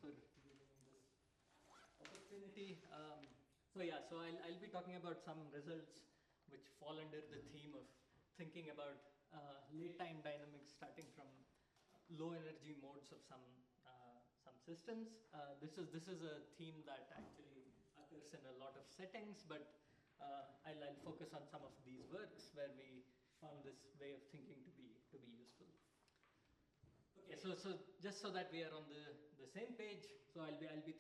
for giving this opportunity. So I'll be talking about some results which fall under the theme of thinking about late time dynamics starting from low energy modes of some systems. This is a theme that actually occurs in a lot of settings, but I'll focus on some of these works where we found this way of thinking to be useful. Okay, so just so that we are on the same page, so I'll be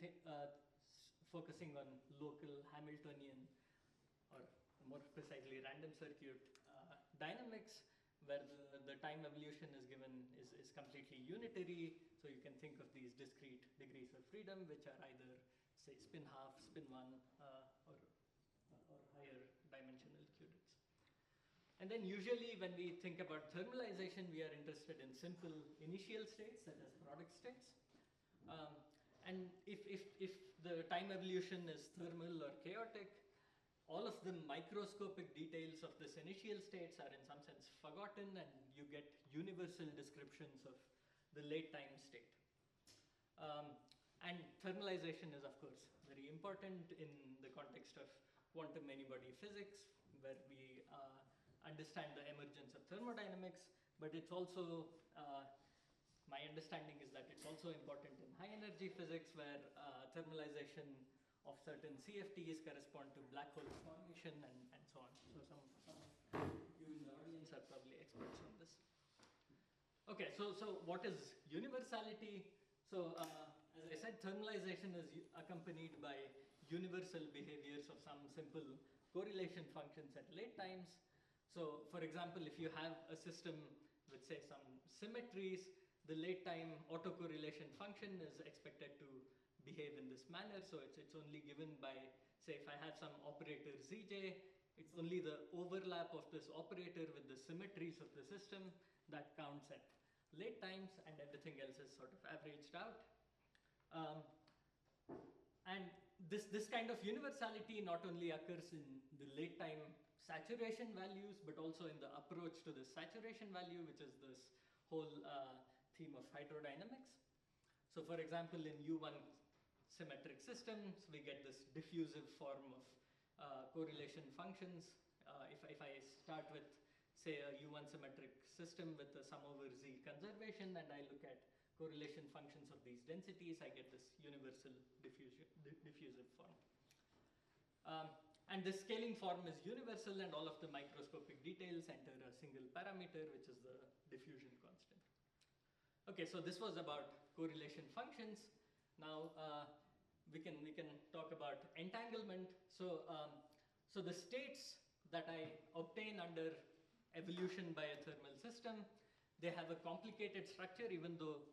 focusing on local Hamiltonian, or more precisely random circuit dynamics, where the time evolution is given is completely unitary. So you can think of these discrete degrees of freedom, which are either say spin half, spin one, or higher dimensional qubits. And then usually when we think about thermalization, we are interested in simple initial states such as product states. And if the time evolution is thermal or chaotic, all of the microscopic details of this initial states are in some sense forgotten, and you get universal descriptions of the late time state. And thermalization is of course very important in the context of quantum many-body physics, where we understand the emergence of thermodynamics, but it's also, my understanding is that it's also important in high energy physics, where thermalization of certain CFTs correspond to black hole formation and so on. So some of you in the audience are probably experts on this. Okay, so what is universality? So as I said, thermalization is accompanied by universal behaviors of some simple correlation functions at late times. So for example, if you have a system with say some symmetries, the late time autocorrelation function is expected to behave in this manner. So it's only given by, say, if I have some operator Zj, it's only the overlap of this operator with the symmetries of the system that counts at late times, and everything else is sort of averaged out. And this kind of universality not only occurs in the late time saturation values, but also in the approach to the saturation value, which is this whole theme of hydrodynamics. So for example, in U1 symmetric systems, we get this diffusive form of correlation functions. If I start with, say, a U1 symmetric system with a sum over Z conservation, and I look at correlation functions of these densities, I get this universal diffusive form. And this scaling form is universal, and all of the microscopic details enter a single parameter, which is the diffusion constant. Okay, so this was about correlation functions. Now we can talk about entanglement. So the states that I obtain under evolution by a thermal system, they have a complicated structure, even though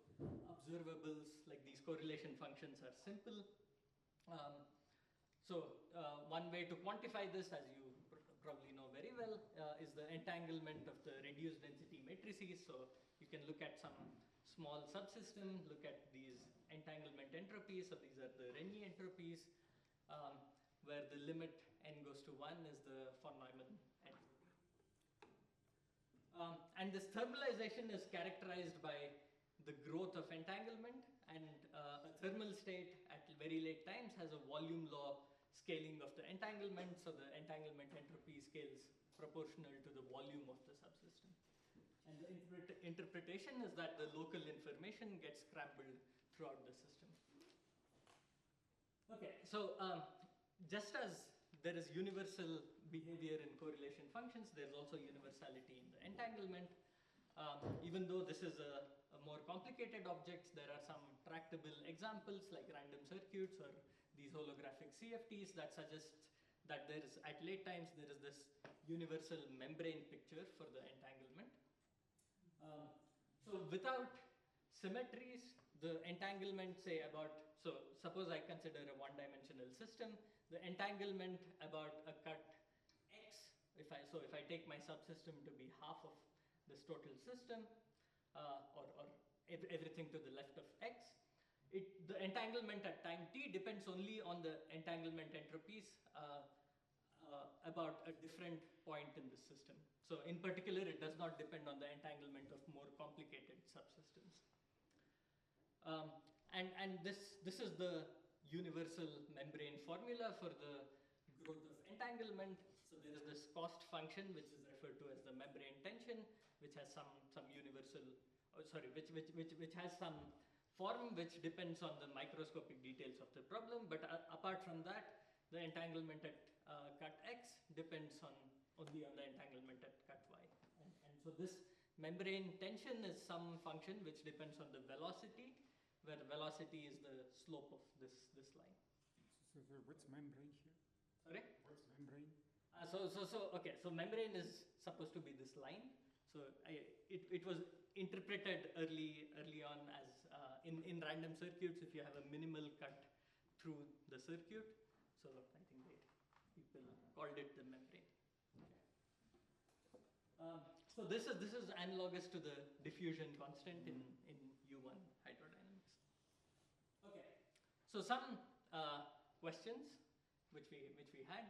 observables like these correlation functions are simple. So one way to quantify this, as you probably know very well, is the entanglement of the reduced density matrices. So you can look at some small subsystem, look at these entanglement entropies. So these are the Renyi entropies, where the limit n goes to 1 is the von Neumann entropy. And this thermalization is characterized by the growth of entanglement, and a thermal state at very late times has a volume law scaling of the entanglement, so the entanglement entropy scales proportional to the volume of the subsystem. And the interpretation is that the local information gets scrambled throughout the system. Okay, so just as there is universal behavior in correlation functions, there's also universality in the entanglement. Even though this is a more complicated object, there are some tractable examples like random circuits or these holographic CFTs that suggest that there is, at late times, there is this universal membrane picture for the entanglement. So without symmetries, the entanglement, say about, so suppose I consider a one-dimensional system, the entanglement about a cut x, if I take my subsystem to be half of this total system, or everything to the left of x, the entanglement at time t depends only on the entanglement entropies about a different point in the system. So in particular, it does not depend on the entanglement of more complicated subsystems. And and this is the universal membrane formula for the growth of entanglement. So there is this cost function which is referred to as the membrane tension, which has some universal, which has some form which depends on the microscopic details of the problem. But apart from that, the entanglement at cut x depends only on the entanglement at cut y. And so this membrane tension is some function which depends on the velocity, where velocity is the slope of this line. So what's membrane here? Sorry? What's membrane? So membrane is supposed to be this line. So it was interpreted early on as in random circuits, if you have a minimal cut through the circuit. So I think people called it the membrane. So this is analogous to the diffusion constant in U1 hydrodynamics. Okay, so some questions which we had.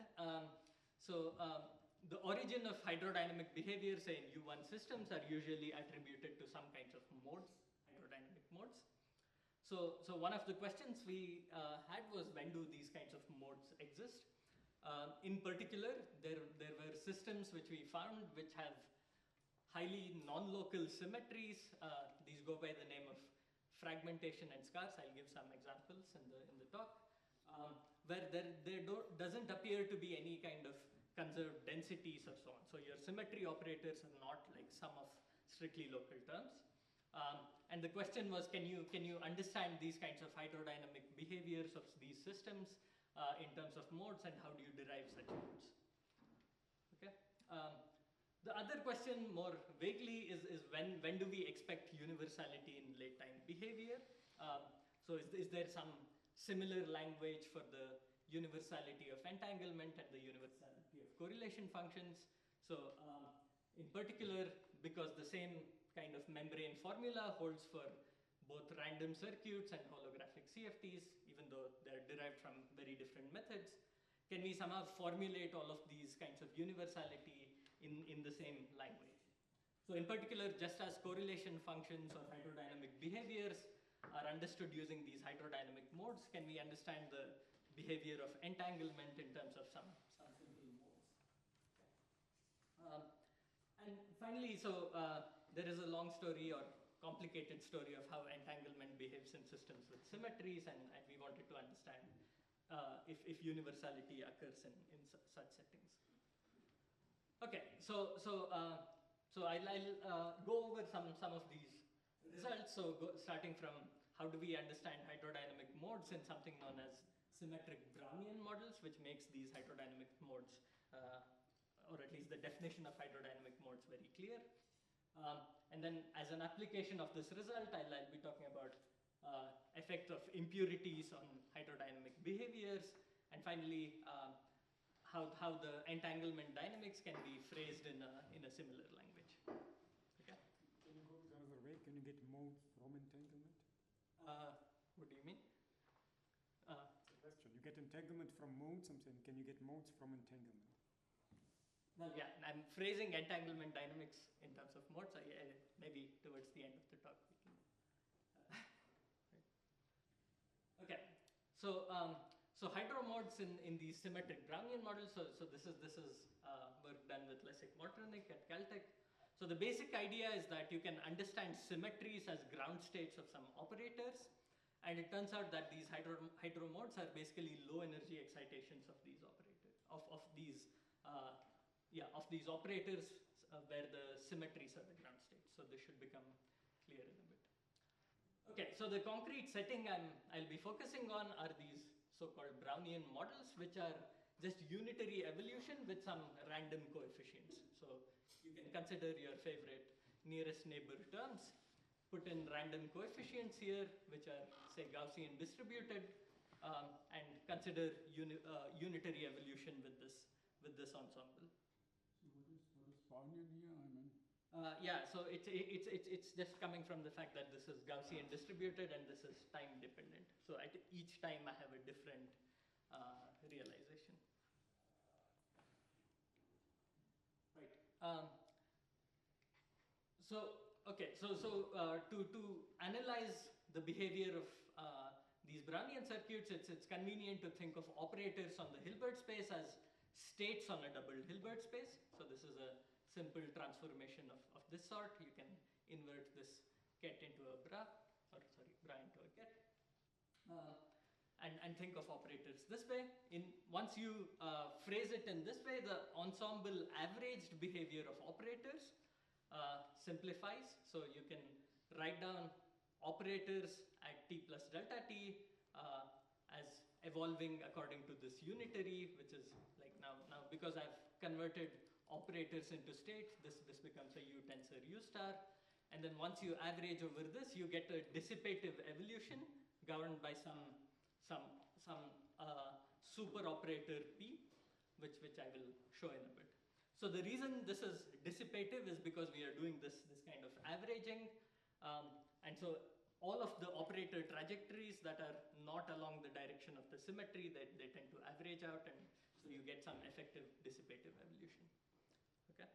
The origin of hydrodynamic behavior, say in U1 systems, are usually attributed to some kinds of modes, hydrodynamic modes. So one of the questions we had was, when do these kinds of modes exist? In particular, there were systems which we found which have highly non-local symmetries. These go by the name of fragmentation and scars. I'll give some examples in the talk, where there doesn't appear to be any kind of conserved densities or so on. So your symmetry operators are not like sum of strictly local terms. And the question was, can you understand these kinds of hydrodynamic behaviors of these systems in terms of modes, and how do you derive such modes? Okay. The other question, more vaguely, is when do we expect universality in late time behavior? So is there some similar language for the universality of entanglement and the universality of correlation functions? So in particular, because the same kind of membrane formula holds for both random circuits and holographic CFTs, even though they're derived from very different methods, can we somehow formulate all of these kinds of universality in the same language? So in particular, just as correlation functions or hydrodynamic behaviors are understood using these hydrodynamic modes, can we understand the behavior of entanglement in terms of some simple modes? And finally, there is a long story or complicated story of how entanglement behaves in systems with symmetries, and we wanted to understand if universality occurs in such settings. Okay, so I'll go over some of these results. So starting from how do we understand hydrodynamic modes in something known as symmetric Brownian models, which makes these hydrodynamic modes, or at least the definition of hydrodynamic modes, very clear. And then as an application of this result, I'll be talking about effect of impurities on hydrodynamic behaviors, and finally how the entanglement dynamics can be phrased in a similar language. Okay. Can you go the other way? Can you get modes from entanglement? What do you mean? Question. You get entanglement from modes. I'm saying, can you get modes from entanglement? Well, yeah, I'm phrasing entanglement dynamics in terms of modes. Maybe towards the end of the talk we can. Okay, so hydromodes in these symmetric Brownian models. So this is work done with Lessig-Mortrenik at Caltech. So the basic idea is that you can understand symmetries as ground states of some operators, and it turns out that these hydromodes are basically low energy excitations of these operators of these operators where the symmetries are the ground states. So this should become clear in a bit. Okay, so the concrete setting I'll be focusing on are these so-called Brownian models, which are just unitary evolution with some random coefficients. So you can consider your favorite nearest neighbor terms, put in random coefficients here, which are, say, Gaussian distributed, and consider unitary evolution with this ensemble. So what is Brownian here? I mean. Yeah, so it's just coming from the fact that this is Gaussian distributed and this is time dependent. So at each time I have a different realization. Right. To analyze the behavior of computes, it's convenient to think of operators on the Hilbert space as states on a double Hilbert space. So this is a simple transformation of this sort. You can invert this get into a bra, or sorry, bra into a get. And think of operators this way. Once you phrase it in this way, the ensemble averaged behavior of operators simplifies. So you can write down operators at t plus delta t as evolving according to this unitary, which is like now because I've converted operators into states, this becomes a U tensor U star. And then once you average over this, you get a dissipative evolution governed by some super operator P, which I will show in a bit. So the reason this is dissipative is because we are doing this kind of averaging. And so all of the operator trajectories that are not along the direction of the symmetry, they tend to average out, and so you get some effective dissipative evolution. Okay.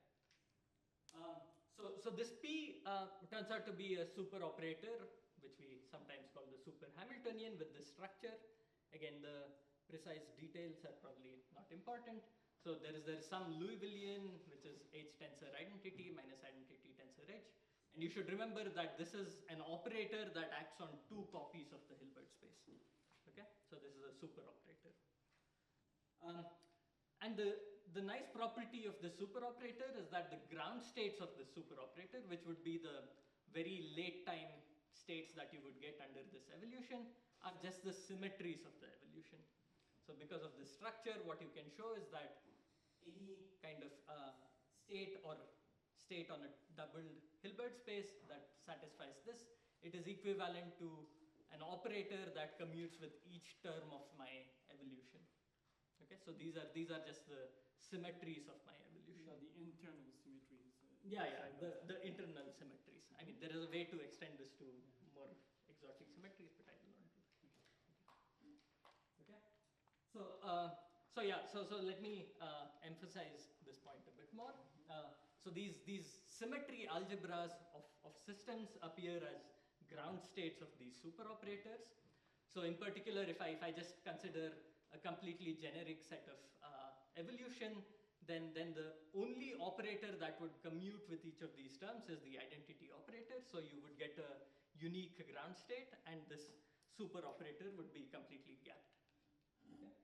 So this P turns out to be a super operator, which we sometimes call the super Hamiltonian with this structure. Again, the precise details are probably not important. So there is some Liouvillean, which is H tensor identity minus identity tensor H. And you should remember that this is an operator that acts on two copies of the Hilbert space. Okay, so this is a super operator. And the nice property of the super operator is that the ground states of the super operator, which would be the very late time states that you would get under this evolution, are just the symmetries of the evolution. So because of this structure, what you can show is that any kind of state or state on a doubled Hilbert space that satisfies this, it is equivalent to an operator that commutes with each term of my evolution. Okay, so these are just the symmetries of my evolution. These are the internal symmetries. The internal symmetries. I mean, there is a way to extend this to more exotic symmetries, but I will not do that. Okay. So let me emphasize this point a bit more. So these symmetry algebras of systems appear as ground states of these super operators. So in particular, if I just consider a completely generic set of evolution, then the only operator that would commute with each of these terms is the identity operator. So you would get a unique ground state, and this super operator would be completely gapped. Okay.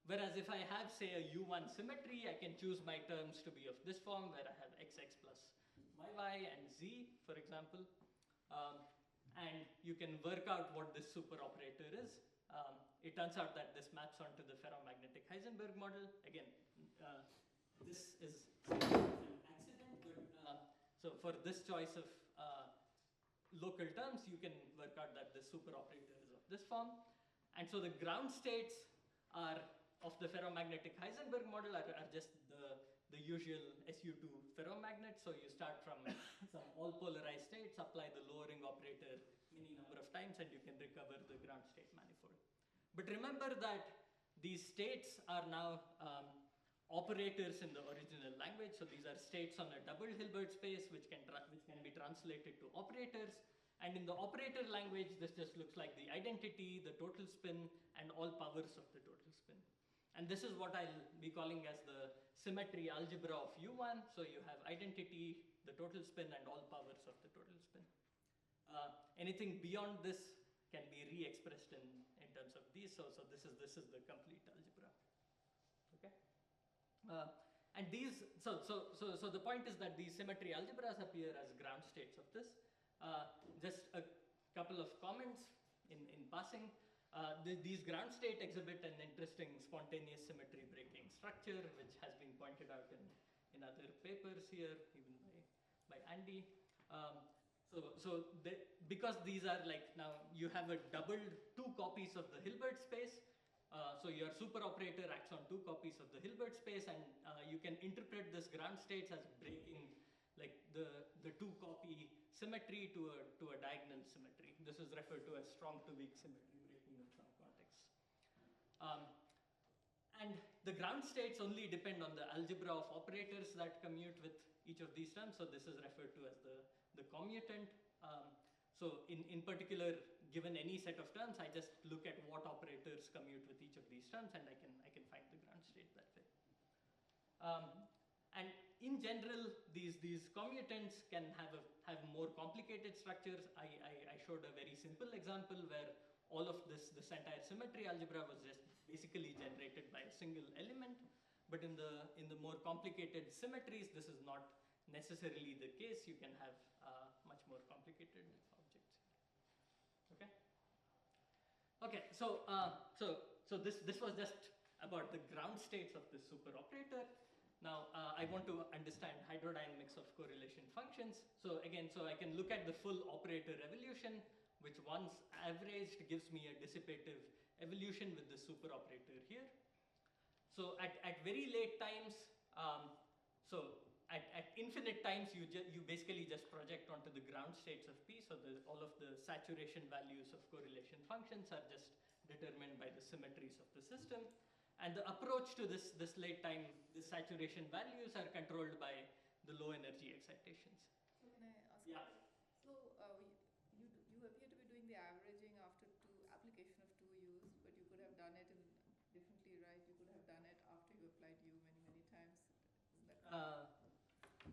Whereas if I have, say, a U1 symmetry, I can choose my terms to be of this form, where I have xx plus yy and z, for example. And you can work out what this super operator is. It turns out that this maps onto the ferromagnetic Heisenberg model. Again, this is an accident, but so for this choice of local terms, you can work out that the super operator is of this form. And so the ground states are of the ferromagnetic Heisenberg model are just the usual SU2 ferromagnet. So you start from some all polarized states, apply the lowering operator any number of times, and you can recover the ground state manifold. But remember that these states are now operators in the original language. So these are states on a double Hilbert space, which can be translated to operators. And in the operator language, this just looks like the identity, the total spin, and all powers of the total spin. And this is what I'll be calling as the symmetry algebra of U1. So you have identity, the total spin, and all powers of the total spin. Anything beyond this can be re-expressed in terms of these. So this is the complete algebra. Okay. And these, so the point is that these symmetry algebras appear as ground states of this. Just a couple of comments in passing. These ground state exhibit an interesting spontaneous symmetry breaking structure, which has been pointed out in other papers here, even by Andy. Because these are like, now you have a doubled two copies of the Hilbert space. So your super operator acts on two copies of the Hilbert space, and you can interpret this ground states as breaking like the two copy symmetry to a diagonal symmetry. This is referred to as strong to weak symmetry breaking in some contexts. And the ground states only depend on the algebra of operators that commute with each of these terms. So this is referred to as the commutant. So in particular, given any set of terms, I just look at what operators commute with each of these terms, and I can find the ground state that way. And in general, these commutants can have more complicated structures. I showed a very simple example where all of this entire symmetry algebra was just basically generated by a single element. But in the more complicated symmetries, this is not necessarily the case. You can have much more complicated objects. Okay. Okay. So this was just about the ground states of this super operator. Now I want to understand hydrodynamics of correlation functions. So again, so I can look at the full operator evolution, which once averaged gives me a dissipative evolution with the super operator here. So at very late times, so at infinite times, you basically just project onto the ground states of P. So all of the saturation values of correlation functions are just determined by the symmetries of the system. And the approach to this late time, the saturation values are controlled by the low energy excitations. So can I ask? Yeah. So you appear to be doing the averaging after application of 2U's, but you could have done it differently, right? You could have done it after you applied U many times. Isn't that correct?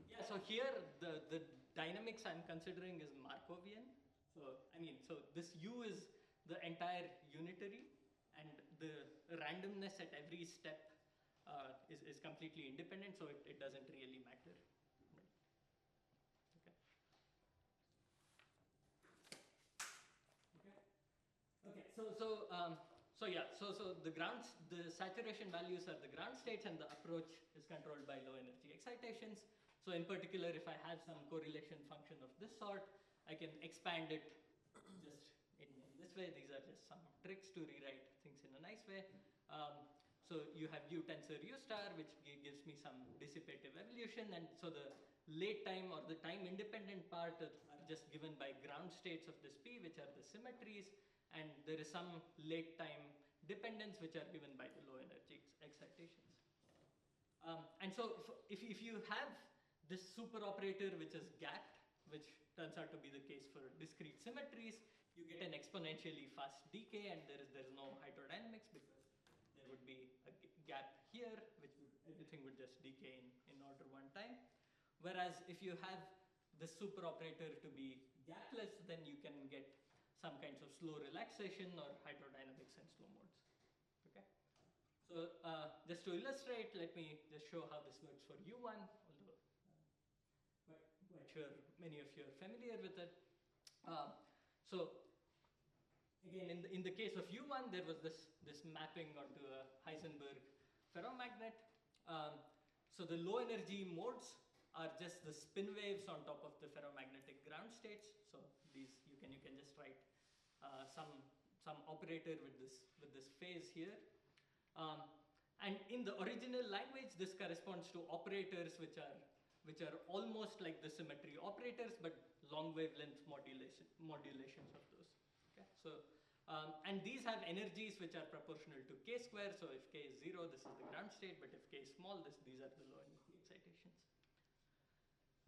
Yeah, so here the dynamics I'm considering is Markovian. So I mean, so this U is the entire unitary, and the randomness at every step is completely independent, so it doesn't really matter. Okay. Okay. So the saturation values are the ground states, and the approach is controlled by low energy excitations. So in particular, if I have some correlation function of this sort, I can expand it just in this way. These are just some tricks to rewrite things in a nice way. So you have U tensor U star, which gives me some dissipative evolution, and so the late time or the time independent part are just given by ground states of this P, which are the symmetries, and there is some late time dependence, which are given by the low energy excitations. And so if you have this super operator which is gapped, which turns out to be the case for discrete symmetries, you get an exponentially fast decay, and there is no hydrodynamics because there would be a gap here, which everything would just decay in order one time. Whereas if you have the super operator to be gapless, then you can get some kinds of slow relaxation or hydrodynamics and slow modes. Okay. So just to illustrate, let me just show how this works for U1, although quite sure many of you are familiar with it. So again, in the case of U1, there was this mapping onto a Heisenberg ferromagnet. So the low energy modes are just the spin waves on top of the ferromagnetic ground states. So these you can just write some operator with this phase here. And in the original language, this corresponds to operators which are almost like the symmetry operators, but long wavelength modulations of those. Okay, so and these have energies which are proportional to k square. So if k is 0, this is the ground state, but if k is small, these are the low energy excitations.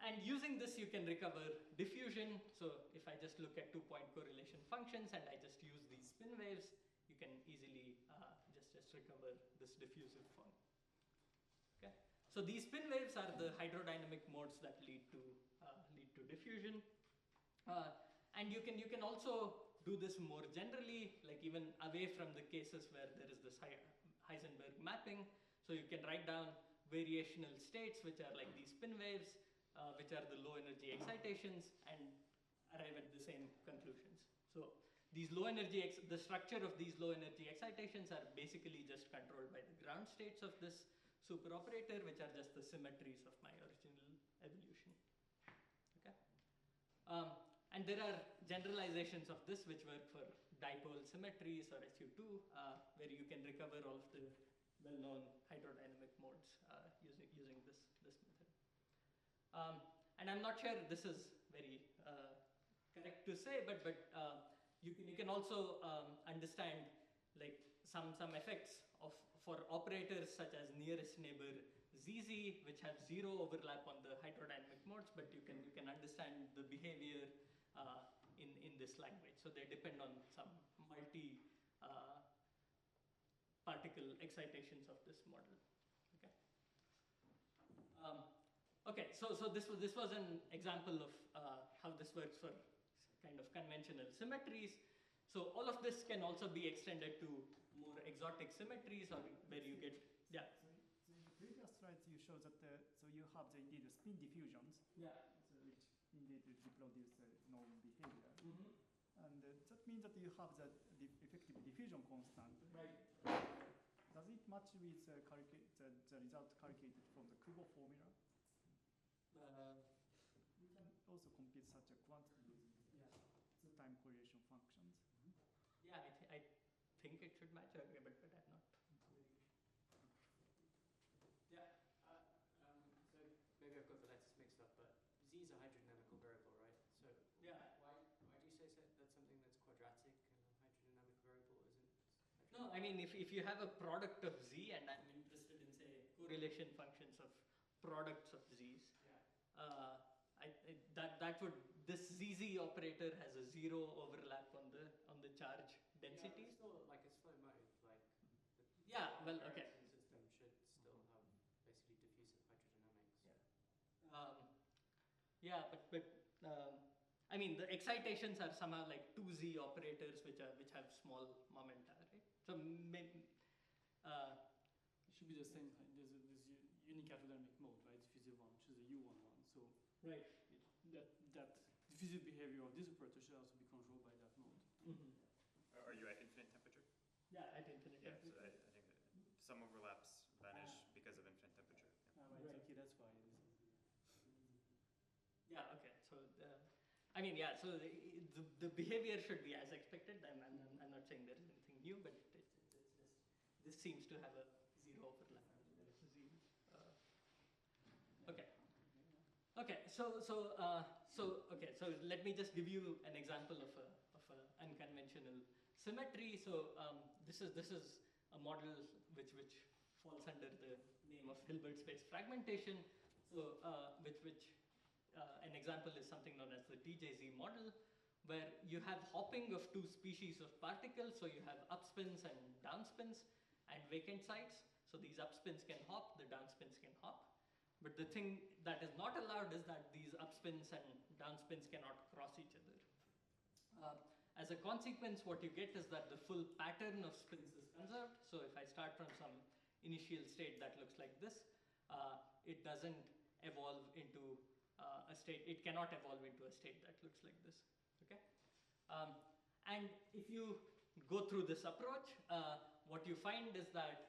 And using this, you can recover diffusion. So if I just look at 2-point correlation functions and I just use these spin waves, you can easily just recover this diffusive form. Okay. So these spin waves are the hydrodynamic modes that lead to diffusion. And you can also do this more generally, like even away from the cases where there is this Heisenberg mapping. So you can write down variational states, which are like these spin waves, which are the low energy excitations, and arrive at the same conclusions. So these low energy, the structure of these low energy excitations are basically just controlled by the ground states of this super operator, which are just the symmetries of my original evolution. Okay. And there are generalizations of this which work for dipole symmetries or SU2, where you can recover all of the well-known hydrodynamic modes using this method. And I'm not sure this is very correct to say, but you can also understand like some effects for operators such as nearest neighbor ZZ, which have 0 overlap on the hydrodynamic modes, but you can understand the behavior in this language. So they depend on some multi particle excitations of this model. Okay. Okay. So this was an example of how this works for kind of conventional symmetries. So all of this can also be extended to more exotic symmetries, or where you get yeah. So in the previous slides, you showed that so you have the indeed spin diffusions, Yeah. so which indeed reproduce known behavior, and that means that you have the effective diffusion constant. Right. Does it match with the result calculated from the Kubo formula? We can also compute such a quantity with two-time correlation functions. Yeah, I think it should match, okay, but I'm not. Yeah. So maybe I've got the letters mixed up, but z is a hydrodynamical variable, right? So Yeah. why do you say that's something that's quadratic and a hydrodynamic variable isn't? No, I mean if you have a product of z, and I'm interested in say correlation functions of products of z's, Yeah. that would this zz operator has a zero overlap on the charge densities. Yeah, still like a slow mode, like the Yeah, well, okay. system should still have basically diffusive hydrodynamics. Yeah, but I mean the excitations are somehow like two z operators which have small momenta, right? So maybe It should be the same. There's this unique hydrodynamic mode, right? Diffusive one, which is the U11. So right. that diffusive behavior of this operator should also be controlled by that mode. Are you at infinite temperature? Yeah, at infinite Yeah, temperature. so I think some overlaps vanish because of infinite temperature. Right. Exactly, that's why. Yeah. Okay. So I mean, yeah. So the behavior should be as expected. I'm not saying there is anything new, but this seems to have a zero overlap. Okay. Okay. So let me just give you an example of a unconventional symmetry. So this is a model which falls under the name of Hilbert space fragmentation. So an example is something known as the TJZ model, where you have hopping of two species of particles. So you have upspins and downspins and vacant sites. So these upspins can hop, the downspins can hop. But the thing that is not allowed is that these upspins and downspins cannot cross each other. As a consequence, what you get is that the full pattern of spins is conserved. So if I start from some initial state that looks like this, it doesn't evolve into a state. It cannot evolve into a state that looks like this. Okay, and if you go through this approach, what you find is that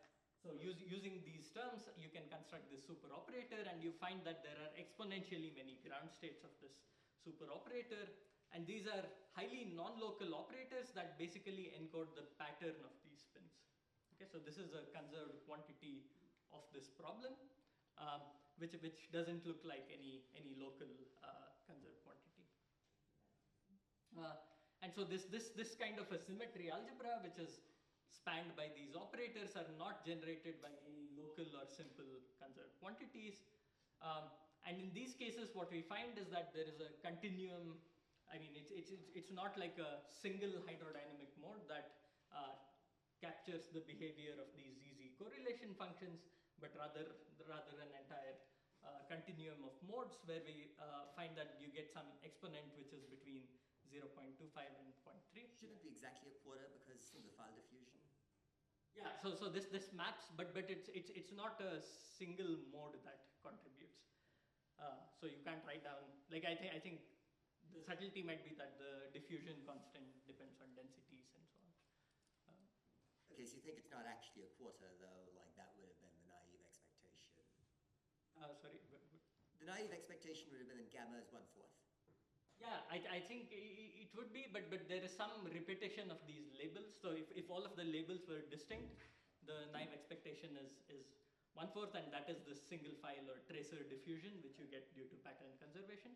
using these terms, you can construct this super operator, and you find that there are exponentially many ground states of this super operator. And these are highly non-local operators that basically encode the pattern of these spins. Okay, so this is a conserved quantity of this problem, which doesn't look like any local conserved quantity. And so this kind of a symmetry algebra, which is spanned by these operators, are not generated by any local or simple conserved quantities. And in these cases, what we find is that there is a continuum. I mean, it's not like a single hydrodynamic mode that captures the behavior of these ZZ correlation functions, but rather an entire continuum of modes where we find that you get some exponent which is between 0.25 and 0.3. Shouldn't it be exactly a quarter because single file diffusion? Yeah. So this maps, but it's not a single mode that contributes. So you can't write down, like I think the subtlety might be that the diffusion constant depends on densities and so on. Okay, so you think it's not actually a quarter, though, like that would have been the naive expectation. Sorry. The naive expectation would have been that gamma is 1/4. Yeah, I think it would be, but there is some repetition of these labels. So if all of the labels were distinct, the naive expectation is 1/4, and that is the single file or tracer diffusion which you get due to pattern conservation.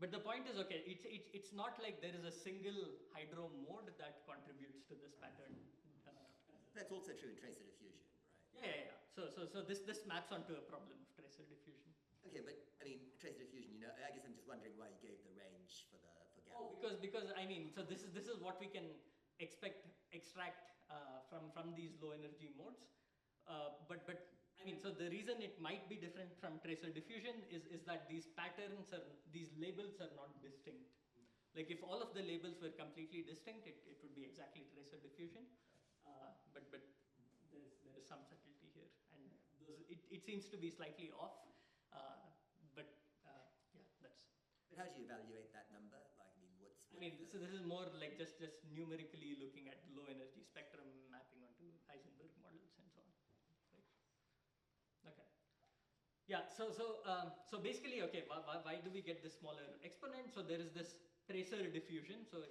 But the point is, okay, it's not like there is a single hydro mode that contributes to this pattern. That's also true in tracer diffusion, right? Yeah. So this maps onto a problem of tracer diffusion. Okay, but I mean, tracer diffusion, I guess I'm just wondering why you gave the range for Yeah. Oh, because I mean, so this is what we can extract from these low energy modes. But I mean, so the reason it might be different from tracer diffusion is that these patterns these labels are not distinct. Like if all of the labels were completely distinct, it would be exactly tracer diffusion. But there is some subtlety here, and it seems to be slightly off. But yeah, that's. But how do you evaluate that number? Like, I mean, what's I mean, so this is more like just numerically looking at low energy spectrum mapping onto Heisenberg models and so on, right? Okay. Yeah. So basically, okay. Why do we get this smaller exponent? So there is this tracer diffusion. So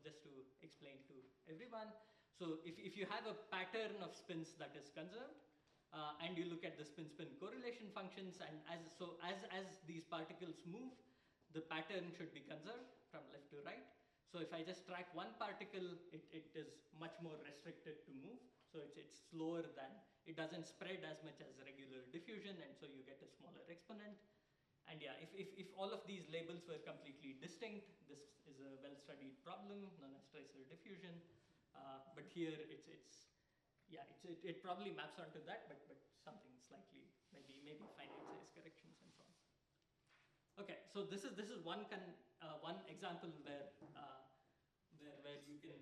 just to explain to everyone, so if you have a pattern of spins that is conserved, and you look at the spin-spin correlation functions, and as these particles move, the pattern should be conserved from left to right. So if I just track one particle, it is much more restricted to move. So it's slower than, it doesn't spread as much as regular diffusion, and so you get a smaller exponent. And yeah, if all of these labels were completely distinct, this is a well-studied problem known as tracer diffusion. But here it probably maps onto that, but something slightly, maybe finite size corrections and so on. Okay, so this is one example where you can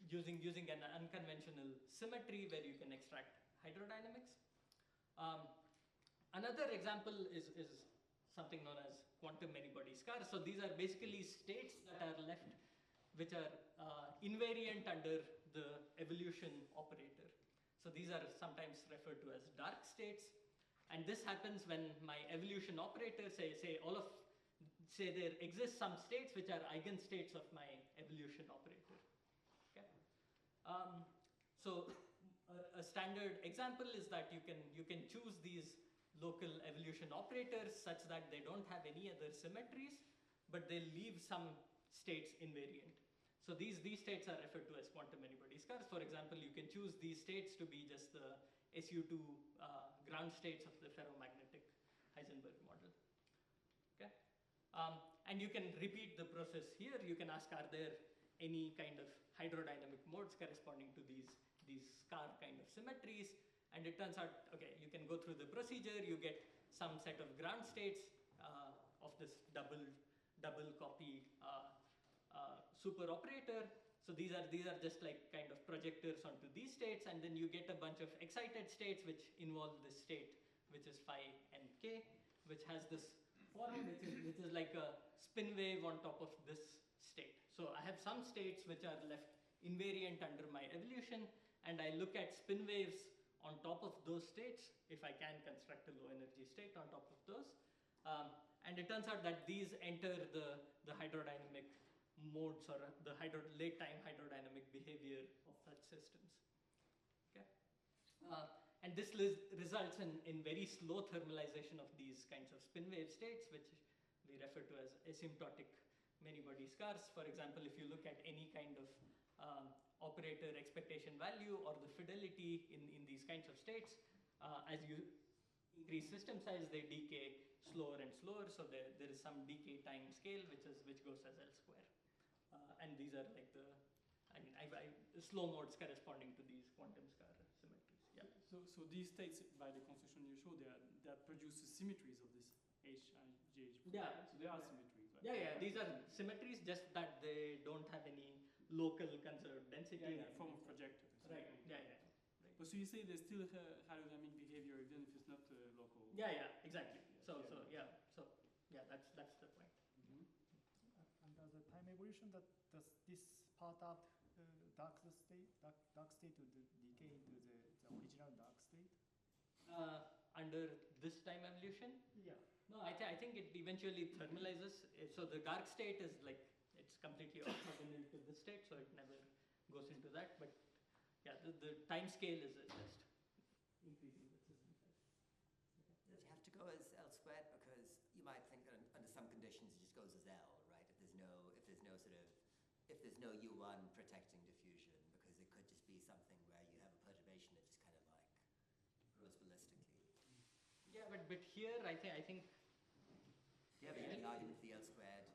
using an unconventional symmetry where you can extract hydrodynamics. Another example is something known as quantum many-body scars. So these are basically states that are left which are invariant under the evolution operator. So these are sometimes referred to as dark states. And this happens when my evolution operator say there exists some states which are eigenstates of my evolution operator. Okay. So a standard example is that you can choose these local evolution operators such that they don't have any other symmetries, but they leave some states invariant. So these states are referred to as quantum many-body scars. For example, you can choose these states to be just the SU2 ground states of the ferromagnetic Heisenberg model. Okay, and you can repeat the process here. You can ask, are there any kind of hydrodynamic modes corresponding to these scar kind of symmetries? And it turns out, okay, you can go through the procedure. You get some set of ground states of this double copy super operator. So these are just like kind of projectors onto these states, and then you get a bunch of excited states which involve this state, which is phi and k, which has this form, which is like a spin wave on top of this state. So I have some states which are left invariant under my evolution, and I look at spin waves on top of those states if I can construct a low energy state on top of those. And it turns out that these enter the hydrodynamic modes or the late time hydrodynamic behavior of such systems. Okay, and this results in very slow thermalization of these kinds of spin wave states, which we refer to as asymptotic many-body scars. For example, if you look at any kind of operator expectation value or the fidelity in these kinds of states, as you increase system size, they decay slower and slower. So there is some decay time scale which goes as L square. And these are like the slow modes corresponding to these quantum scar symmetries. Yeah. So these states, by the construction you showed, that produce symmetries of this HIGH. Yeah. So they are symmetries, right? Yeah. These are symmetries, just that they don't have any local conserved density. Yeah, form of projector. Right. Yeah. Right. But so you say there's still hydrodynamic behavior even if it's not local. Yeah. Exactly. So that's the point. Under the time evolution, does this part of dark state would decay into the original dark state? Under this time evolution? Yeah. No, I think it eventually thermalizes. So the dark state is like, it's completely orthogonal to this state, so it never goes into that. But yeah, the time scale is just increasing the system size. Does it have to go as L squared? Because you might think that under some conditions it just goes as L, right? If there's no U1 protecting diffusion, because it could just be something where you have a perturbation that just kind of like grows ballistically. Yeah, but here I think. Do you have any argument for the L squared?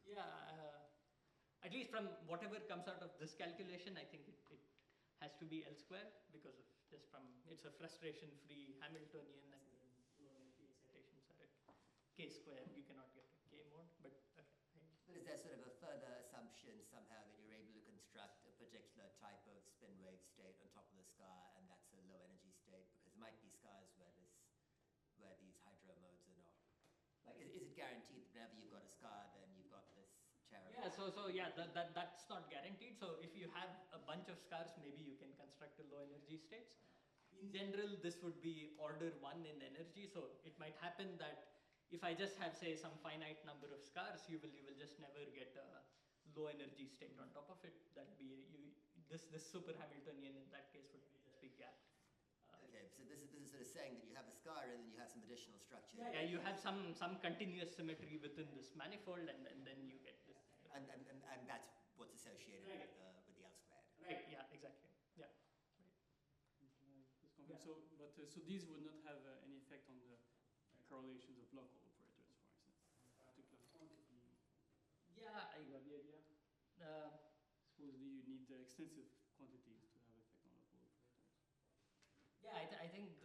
Yeah, at least from whatever comes out of this calculation, I think it has to be L square because of just from, it's a frustration-free Hamiltonian, and low energy excitations are at K square. You cannot get a K mode, but okay. But is there sort of a further assumption somehow that you're able to construct a particular type of spin wave state on top of the scar, and that's a low energy state? Because there might be scars where these hydro modes are not. Like, is it guaranteed that whenever you've got a scar, then you've got this cherub? Yeah, so yeah, that's not guaranteed. So if you have a bunch of scars, maybe you can construct a low energy states. In general, this would be order 1 in energy. So it might happen that if I just have, say, some finite number of scars, you will just never get a low energy state on top of it. That'll be this super Hamiltonian in that case would just be gapped. Okay, so this is sort of saying that you have a scar and then you have some additional structure. Yeah, you have some continuous symmetry within this manifold, and then you get this. And that's what's associated Right. with the L squared. Right. Yeah. Exactly. Yeah. Yeah. So these would not have any effect on the correlations of local operators, for instance. Particular quantity. Yeah. You have the idea? Supposedly you need extensive quantities to have effect on local operators. Yeah, I think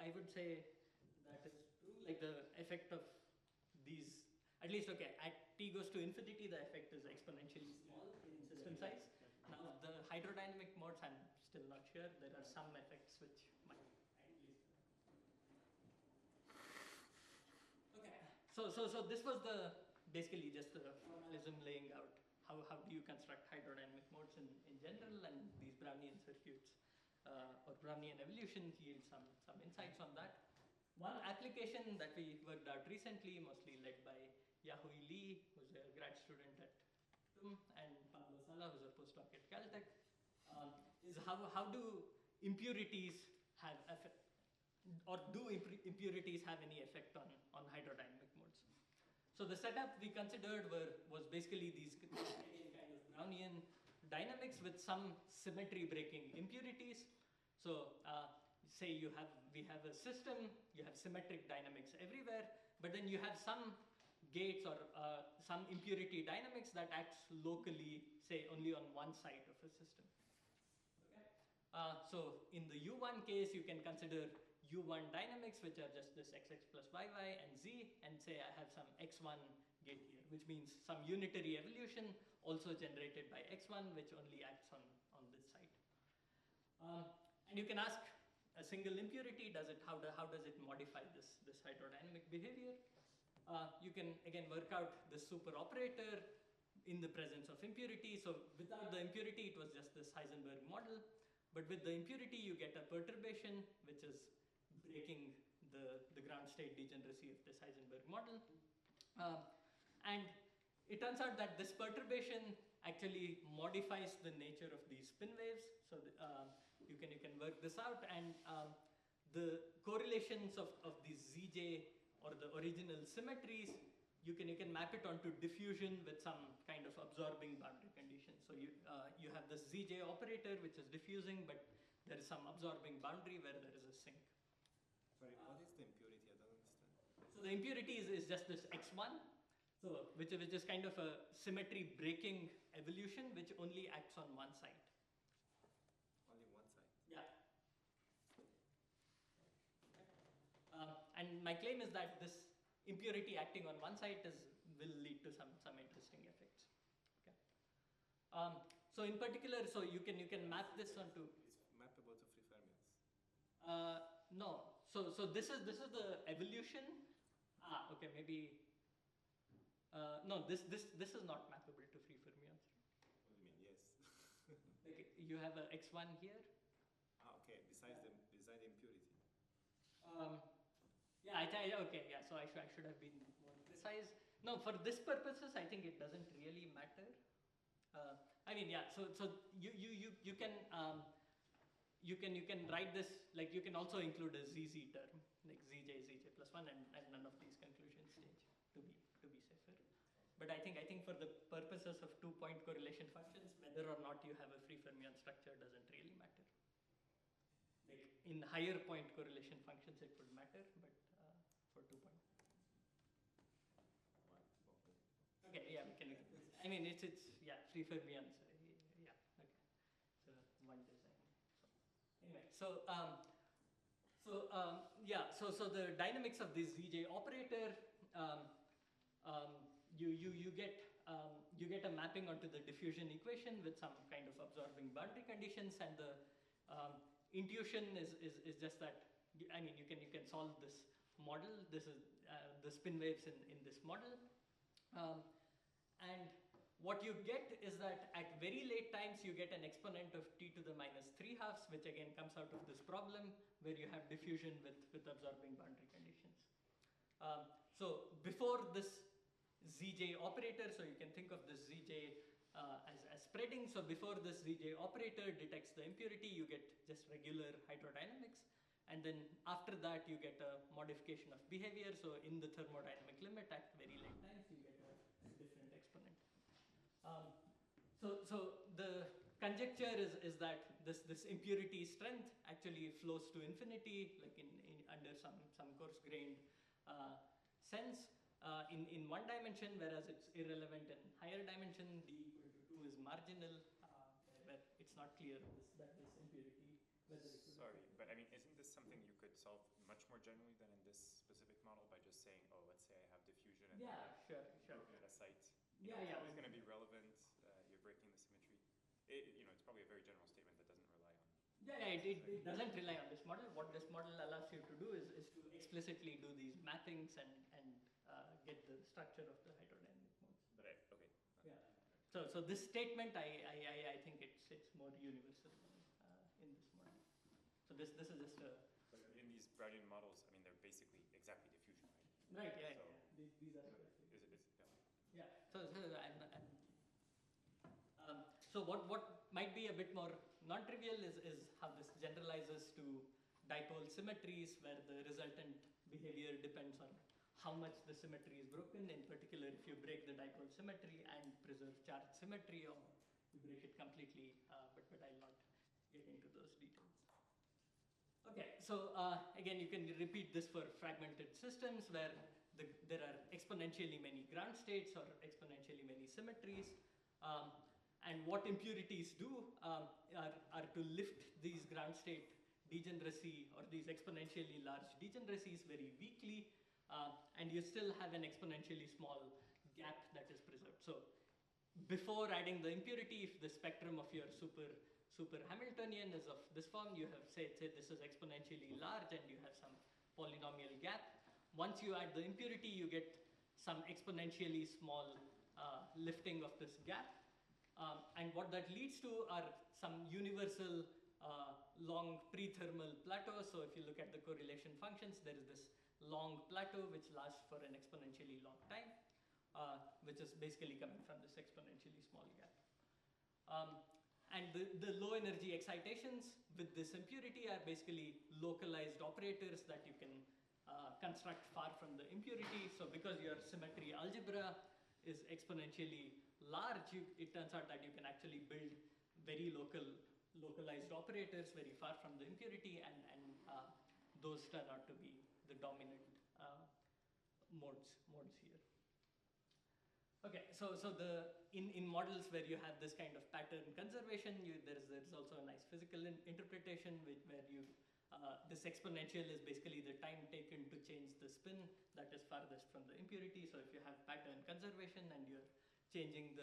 I would say that is true. Like the effect of these, at least okay, at t goes to infinity, the effect is exponentially small in system size. Now the hydrodynamic modes, I'm still not sure. There are some effects which might at least. Okay, so this was basically just the formalism laying out how do you construct hydrodynamic modes in general, and these Brownian circuits. Or Brownian evolution yields some insights on that. One application that we worked out recently, mostly led by Yahui Li, who's a grad student at TUM, and Pablo Sala, who's a postdoc at Caltech, is how do impurities have effect, or do impurities have any effect on hydrodynamic modes? So the setup we considered was basically these kind of Brownian dynamics with some symmetry breaking impurities. So say we have a system, you have symmetric dynamics everywhere, but then you have some gates or some impurity dynamics that acts locally, say only on one side of a system. Okay. So in the U1 case, you can consider U1 dynamics, which are just this xx plus yy and z, and say I have some x1 gate here, which means some unitary evolution also generated by x1, which only acts on this side. And you can ask a single impurity, how does it modify this hydrodynamic behavior? You can again work out the super operator in the presence of impurity. So without the impurity, it was just this Heisenberg model. But with the impurity, you get a perturbation, which is breaking the ground state degeneracy of this Heisenberg model. And it turns out that this perturbation actually modifies the nature of these spin waves. So you can work this out, and the correlations of these Zj or the original symmetries, you can map it onto diffusion with some kind of absorbing boundary condition. So you have this Zj operator which is diffusing, but there is some absorbing boundary where there is a sink. Sorry, what is the impurity? I don't understand. So the impurity is just this x1, so which is kind of a symmetry breaking evolution which only acts on one side. Only one side? Yeah. And my claim is that this impurity acting on one side will lead to some interesting effects. Okay. So in particular, so you can map this onto. It's mappable to free fermions. No. So this is the evolution. Okay, maybe. No, this is not mappable to free fermions. What do you mean? Yes. Like you have a x1 here. Okay. Besides the impurity. Yeah. Okay. Yeah. So I should have been more precise. No, for this purposes, I think it doesn't really matter. I mean, yeah. So you can write this, like you can also include a ZZ term, like Zj plus 1, and none of these conclusions change to be safer. But I think for the purposes of 2-point correlation functions, whether or not you have a free fermion structure doesn't really matter. Like in higher point correlation functions, it would matter, but for 2-point. Okay, yeah, we can. I mean, it's yeah, free fermion. So yeah, okay. So one design. Anyway, yeah, so the dynamics of this ZJ operator, um, um, you get a mapping onto the diffusion equation with some kind of absorbing boundary conditions, and the intuition is just that. I mean, you can solve this model. This is the spin waves in this model, and what you get is that at very late times you get an exponent of t to the minus 3/2, which again comes out of this problem where you have diffusion with absorbing boundary conditions. So before this ZJ operator, so you can think of this ZJ as spreading. So before this ZJ operator detects the impurity, you get just regular hydrodynamics. And then after that, you get a modification of behavior. So in the thermodynamic limit at very late times, you get a different exponent. So the conjecture is that this impurity strength actually flows to infinity, like under some coarse-grained sense in one dimension, whereas it's irrelevant in higher dimension. D equal to 2 is marginal, where it's not clear that this impurity, whether it's... Sorry, but I mean, isn't this something you could solve much more generally than in this specific model by just saying, oh, let's say I have diffusion and sure. broken at a site. Yeah. It's always going to be relevant. You're breaking the symmetry. It's probably a very general statement that doesn't rely on. It doesn't rely on this model. What this model allows you to do is to explicitly do these mappings and get the structure of the hydrodynamic modes. But okay. Yeah. So this statement, I think it's more universal in this model. So this is just a. But in these Brownian models, I mean, they're basically exactly diffusion, right? Right. Yeah. So These are. Yeah. So what might be a bit more non-trivial is how this generalizes to dipole symmetries, where the resultant behavior depends on how much the symmetry is broken. In particular, if you break the dipole symmetry and preserve charge symmetry, or you break it completely, but I'll not get into those details. Okay, so again, you can repeat this for fragmented systems where there are exponentially many ground states or exponentially many symmetries. And what impurities do are to lift these ground state degeneracy or these exponentially large degeneracies very weakly, and you still have an exponentially small gap that is preserved. So before adding the impurity, if the spectrum of your super Hamiltonian is of this form, you have say this is exponentially large and you have some polynomial gap. Once you add the impurity, you get some exponentially small lifting of this gap. And what that leads to are some universal long pre-thermal plateaus. So if you look at the correlation functions, there is this long plateau which lasts for an exponentially long time, which is basically coming from this exponentially small gap. And the low energy excitations with this impurity are basically localized operators that you can construct far from the impurity. So because your symmetry algebra is exponentially large, it turns out that you can actually build very localized operators very far from the impurity, and those turn out to be the dominant modes here. Okay, so in models where you have this kind of pattern conservation, there's also a nice physical interpretation where you this exponential is basically the time taken to change the spin that is farthest from the impurity. So if you have pattern conservation and you're changing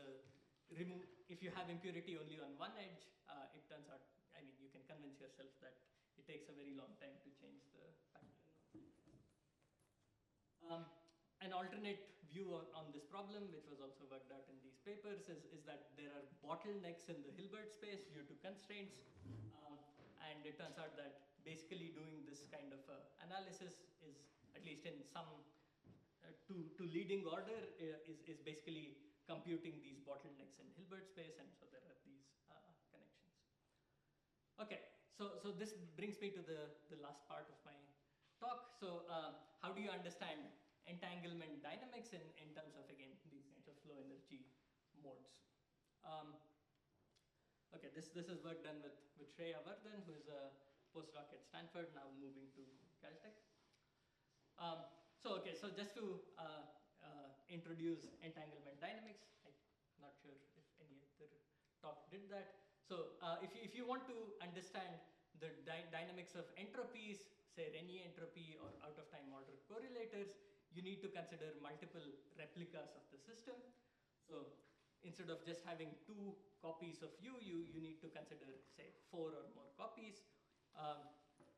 if you have impurity only on one edge, it turns out, I mean, you can convince yourself that it takes a very long time to change the pattern. An alternate view on this problem, which was also worked out in these papers, is that there are bottlenecks in the Hilbert space due to constraints. And it turns out that basically doing this kind of analysis is, at least in some, to leading order, is basically computing these bottlenecks in Hilbert space, and so there are these connections. Okay, so this brings me to the last part of my talk. So how do you understand entanglement dynamics in terms of, again, these kinds of low energy modes? Okay, this is work done with Shreya Vardhan, who is a postdoc at Stanford, now moving to Caltech. So just to introduce entanglement dynamics, Not sure if any other talk did that. So if you want to understand the dynamics of entropies, say Rényi entropy or out of time order correlators, you need to consider multiple replicas of the system. So instead of just having 2 copies of you need to consider, say, 4 or more copies.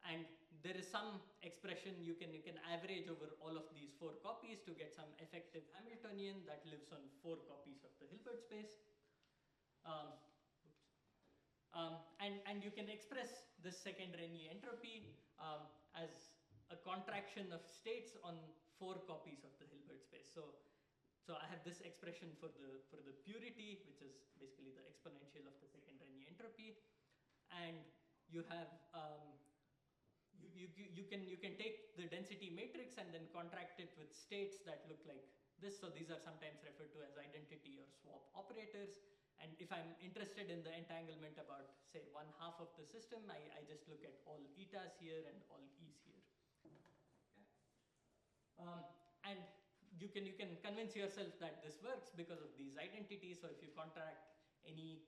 And there is some expression you can average over all of these 4 copies to get some effective Hamiltonian that lives on 4 copies of the Hilbert space. And you can express this second Rényi entropy as a contraction of states on 4 copies of the Hilbert space. So I have this expression for the purity, which is basically the exponential of the second Rényi entropy, and you have you can take the density matrix and then contract it with states that look like this. So these are sometimes referred to as identity or swap operators. And if I'm interested in the entanglement about, say, 1/2 of the system, I just look at all etas here and all e's here. Okay. And you can convince yourself that this works because of these identities. So if you contract any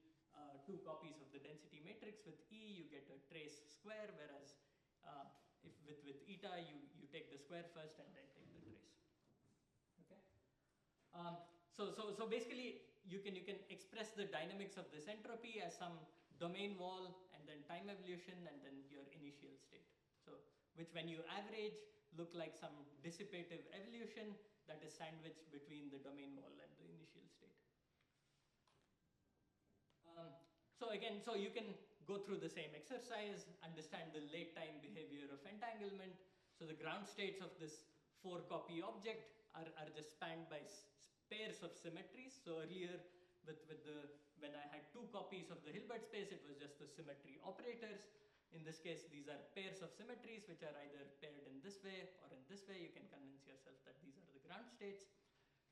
2 copies of the density matrix with E, you get a trace square, whereas if with eta, you take the square first and then take the trace. Okay. So basically, you can express the dynamics of this entropy as some domain wall and then time evolution and then your initial state. So which when you average look like some dissipative evolution that is sandwiched between the domain wall and the initial state. So again, so you can go through the same exercise, understand the late time behavior of entanglement. So the ground states of this 4 copy object are just spanned by pairs of symmetries. So earlier when I had 2 copies of the Hilbert space, it was just the symmetry operators. In this case, these are pairs of symmetries which are either paired in this way or in this way. You can convince yourself that these are the ground states.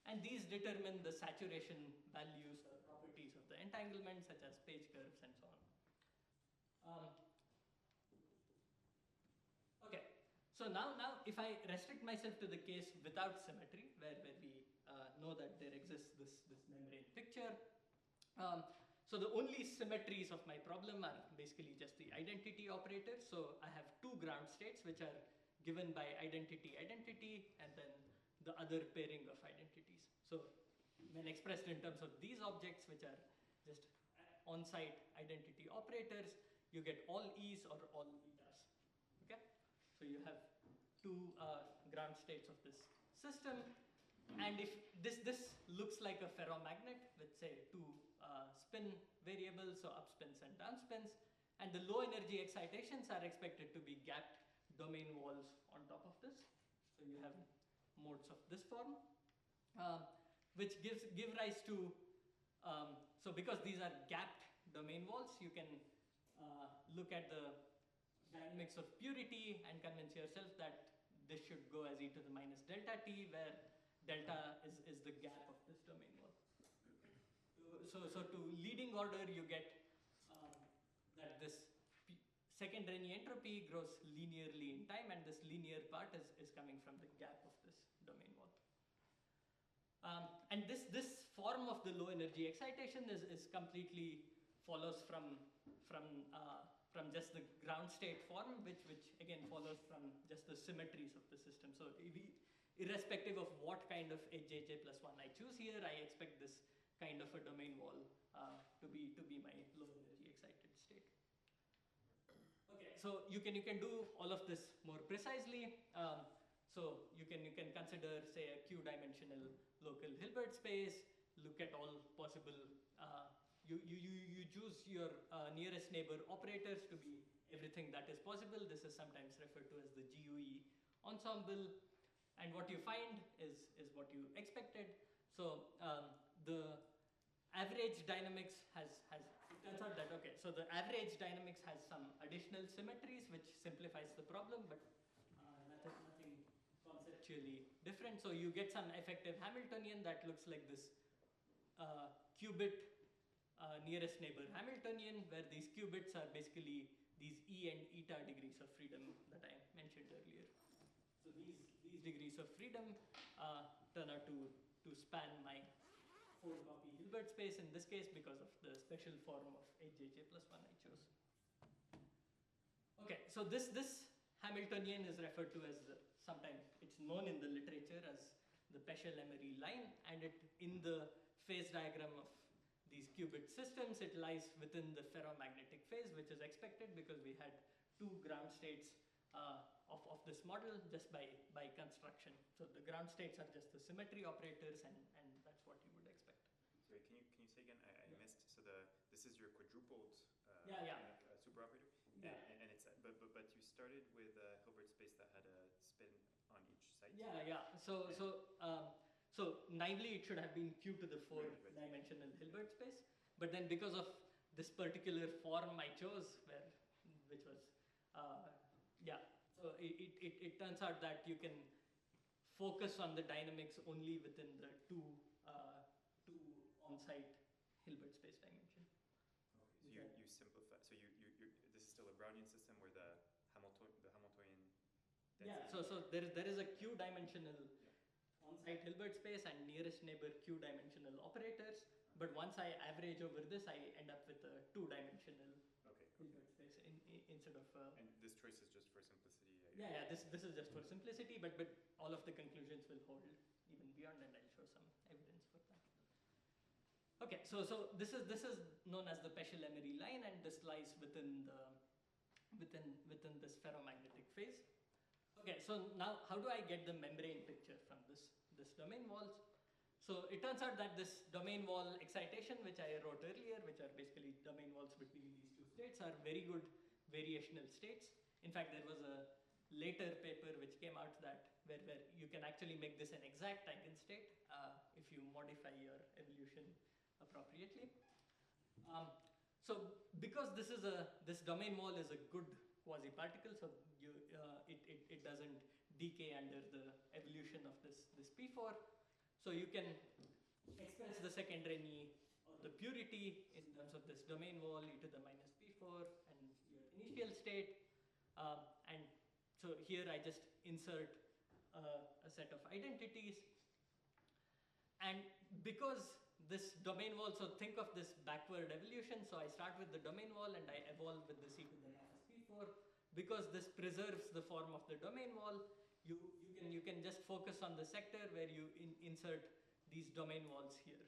And these determine the saturation values or properties of the entanglement, such as page curves and so on. Okay, so now if I restrict myself to the case without symmetry, where we know that there exists this membrane picture, so the only symmetries of my problem are basically just the identity operators. So I have 2 ground states which are given by identity and then the other pairing of identities. So when expressed in terms of these objects, which are just on-site identity operators, you get all E's or all etas. Okay, so you have 2 ground states of this system, and if this looks like a ferromagnet with, say, 2 spin variables, so upspins and downspins, and the low energy excitations are expected to be gapped domain walls on top of this. So you have modes of this form, which give rise to, so because these are gapped domain walls, you can look at the dynamics of purity and convince yourself that this should go as e to the minus delta t, where delta is the gap of this domain wall. So to leading order, you get that this second Rényi entropy grows linearly in time, and this linear part is coming from the gap of this domain wall. And this form of the low energy excitation is completely follows from just the ground state form, which again follows from just the symmetries of the system. So irrespective of what kind of HJJ plus 1 I choose here, I expect this kind of a domain wall to be my low energy excited state. Okay, so you can do all of this more precisely. So you can consider, say, a q-dimensional local Hilbert space. Look at all possible. You choose your nearest neighbor operators to be everything that is possible. This is sometimes referred to as the GUE ensemble. And what you find is what you expected. So the average dynamics it turns out that, okay, so the average dynamics has some additional symmetries, which simplifies the problem, but nothing conceptually different. So you get some effective Hamiltonian that looks like this qubit nearest neighbor Hamiltonian, where these qubits are basically these E and eta degrees of freedom that I mentioned earlier. So these degrees of freedom turn out to span my 4 4-copy Hilbert space in this case because of the special form of HJJ plus 1 I chose. Okay, so this Hamiltonian is referred to as sometimes it's known in the literature as the Peschel-Emery line, and in the phase diagram of these qubit systems, it lies within the ferromagnetic phase, which is expected because we had 2 ground states of this model just by construction. So the ground states are just the symmetry operators, and that's what you would expect. Sorry, can you say again? I missed. So this is your quadrupled superoperator. Yeah. And it's but you started with a Hilbert space that had a spin on each side. Yeah. So naively it should have been Q to the 4-dimensional Hilbert space, but then because of this particular form I chose, which was so it turns out that you can focus on the dynamics only within the two on-site Hilbert space dimension. Okay, so you simplify. So this is still a Brownian system where the Hamiltonian density. Yeah. So there is a Q-dimensional on-site Hilbert space and nearest neighbor Q-dimensional operators. But once I average over this, I end up with a 2-dimensional Hilbert space instead of. And this choice is just for simplicity. This is just for simplicity, but all of the conclusions will hold even beyond, and I'll show some evidence for that. Okay, so this is known as the Peschel-Emery line, and this lies within this ferromagnetic phase. Okay, so now how do I get the membrane picture from this domain walls? So it turns out that this domain wall excitation, which I wrote earlier, which are basically domain walls between these two states, are very good variational states. In fact, there was a later paper which came out where you can actually make this an exact eigenstate if you modify your evolution appropriately. So because this domain wall is a good quasi-particle, so it doesn't decay under the evolution of this P4. So you can express the second Renyi or the purity in terms of this domain wall e to the minus P4 and your initial state. And so here I just insert a set of identities. And because this domain wall, so think of this backward evolution. So I start with the domain wall and I evolve with this e to the minus P4. Because this preserves the form of the domain wall, you can just focus on the sector where you insert these domain walls here.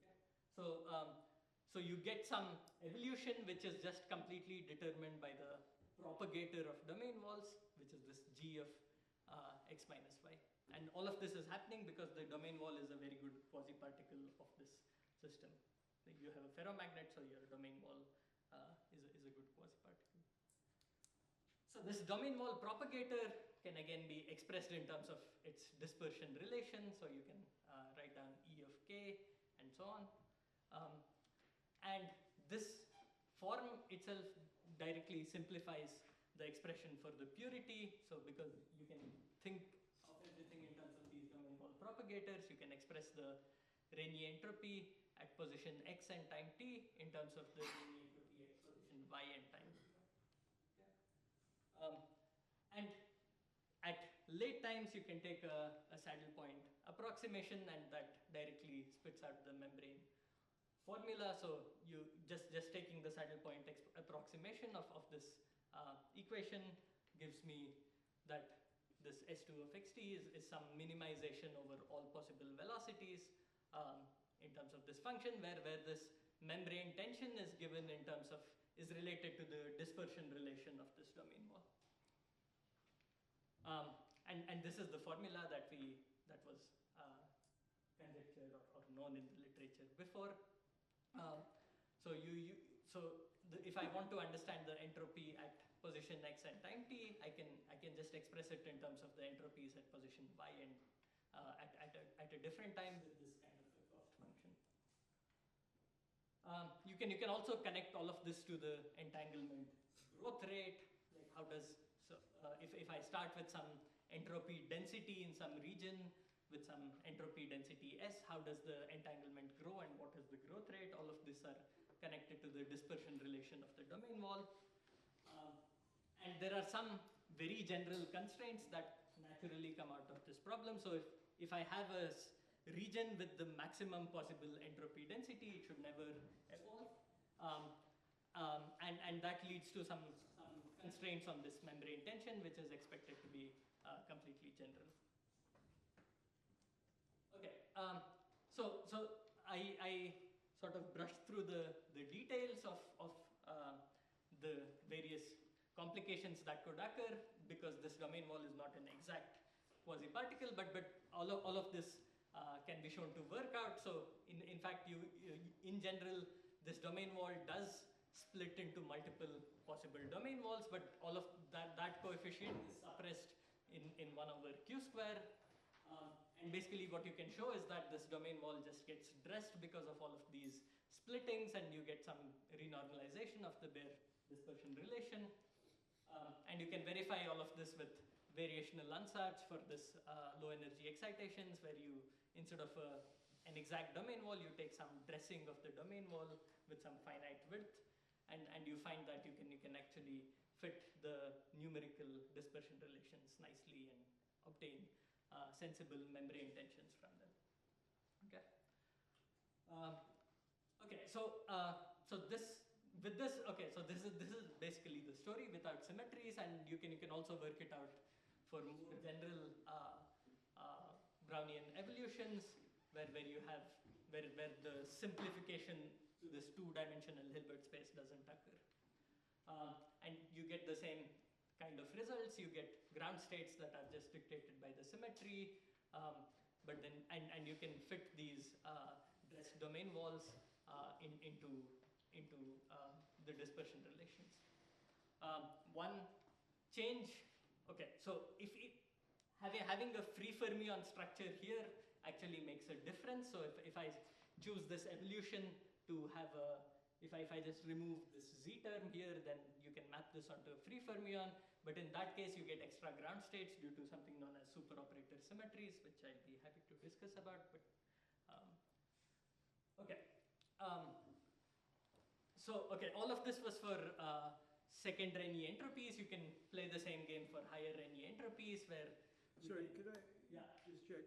Okay? So you get some evolution which is just completely determined by the propagator of domain walls, which is this G of x minus y. And all of this is happening because the domain wall is a very good quasi-particle of this system. You have a ferromagnet, so your domain wall is a good quasi-particle. So this domain wall propagator can again be expressed in terms of its dispersion relation. So you can write down E of k and so on. And this form itself directly simplifies the expression for the purity. So because you can think of everything in terms of these domain wall propagators, you can express the Renyi entropy at position x and time t in terms of the Renyi entropy at position y and time t. And at late times, you can take a saddle point approximation, and that directly spits out the membrane formula. So you just taking the saddle point approximation of this equation gives me that this S2 of xt is some minimization over all possible velocities in terms of this function, where this membrane tension is given in terms of is related to the dispersion relation of this domain wall. And this is the formula that was conjectured or known in the literature before. If I want to understand the entropy at position x and time t, I can just express it in terms of the entropies at position y and at a different time with this kind of a cost function. You can also connect all of this to the entanglement growth rate. Like how does if I start with some entropy density in some region with some entropy density S, how does the entanglement grow and what is the growth rate? All of these are connected to the dispersion relation of the domain wall. And there are some very general constraints that naturally come out of this problem. So if I have a region with the maximum possible entropy density. It should never evolve. And that leads to some constraints on this membrane tension, which is expected to be completely general. Okay, so I sort of brushed through the details of the various complications that could occur because this domain wall is not an exact quasi-particle, but all of this can be shown to work out. So in fact, in general, this domain wall does split into multiple possible domain walls, but all of that coefficient is suppressed in 1 over q square. And basically what you can show is that this domain wall just gets dressed because of all of these splittings, and you get some renormalization of the bare dispersion relation. And you can verify all of this with variational unsatz for this low energy excitations, where you, instead of an exact domain wall, you take some dressing of the domain wall with some finite width, and you find that you can actually fit the numerical dispersion relations nicely and obtain sensible membrane tensions from them. Okay. Okay. So this is basically the story without symmetries, and you can also work it out for more general Brownian evolutions, where the simplification to this 2-dimensional Hilbert space doesn't occur, and you get the same kind of results. You get ground states that are just dictated by the symmetry, but then and you can fit these dressed domain walls into the dispersion relations. One change. Okay, so if having a free fermion structure here actually makes a difference. So if I choose this evolution to have if I just remove this z term here, then you can map this onto a free fermion. But in that case, you get extra ground states due to something known as superoperator symmetries, which I'll be happy to discuss about. But okay. So all of this was for second Rényi entropies. You can play the same game for higher Rényi entropies, where Sorry, could I just check?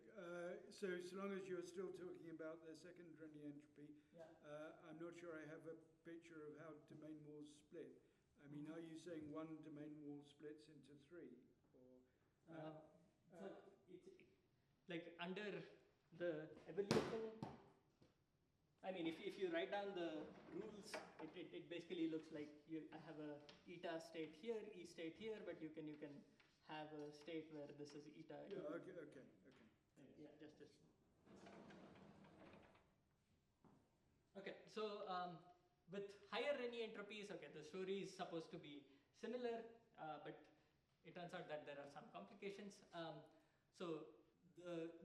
So long as you're still talking about the second Rényi entropy, I'm not sure I have a picture of how domain walls split. I mean, are you saying one domain wall splits into 3? Or, so it's like under the evolution. I mean, if you write down the rules, it basically looks like I have a eta state here, E state here, but you can have a state where this is eta. Yeah. Okay. Yeah. Just. Okay. So with higher Rényi entropies, the story is supposed to be similar, but it turns out that there are some complications. So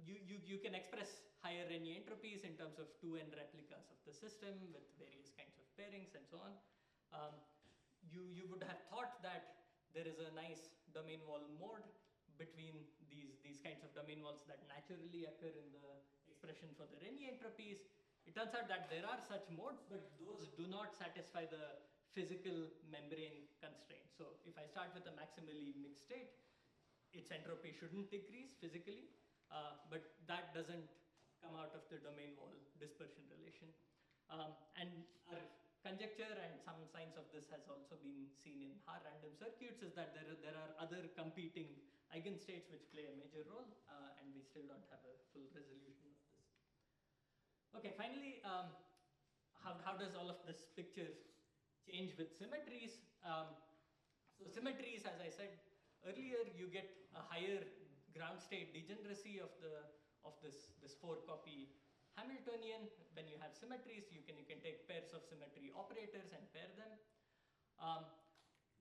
you can express higher Rényi entropies in terms of 2n replicas of the system with various kinds of pairings and so on. You would have thought that there is a nice domain wall mode between these kinds of domain walls that naturally occur in the expression for the Rényi entropies. It turns out that there are such modes, but those do not satisfy the physical membrane constraint. So if I start with a maximally mixed state, its entropy shouldn't decrease physically, but that doesn't come out of the domain wall dispersion relation. And our conjecture, and some signs of this has also been seen in Haar random circuits, is that there are other competing eigenstates which play a major role, and we still don't have a full resolution of this. Okay, finally, how does all of this picture change with symmetries? So symmetries, as I said earlier, you get a higher ground state degeneracy of this 4-copy Hamiltonian. When you have symmetries, you can take pairs of symmetry operators and pair them.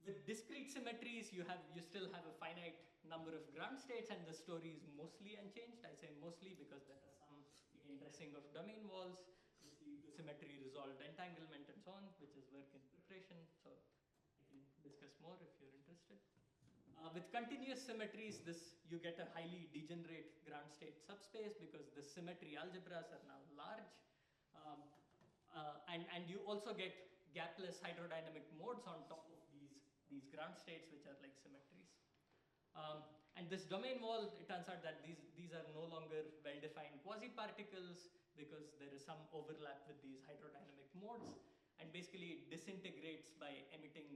With discrete symmetries, you still have a finite number of ground states, and the story is mostly unchanged. I say mostly because there are some dressing of domain walls, which lead to symmetry resolved entanglement and so on, which is work in preparation. So I can discuss more if you're interested. With continuous symmetries, you get a highly degenerate ground state subspace because the symmetry algebras are now large, and you also get gapless hydrodynamic modes on top of these ground states, which are like symmetries. And this domain wall, it turns out that these are no longer well-defined quasi-particles because there is some overlap with these hydrodynamic modes, and basically it disintegrates by emitting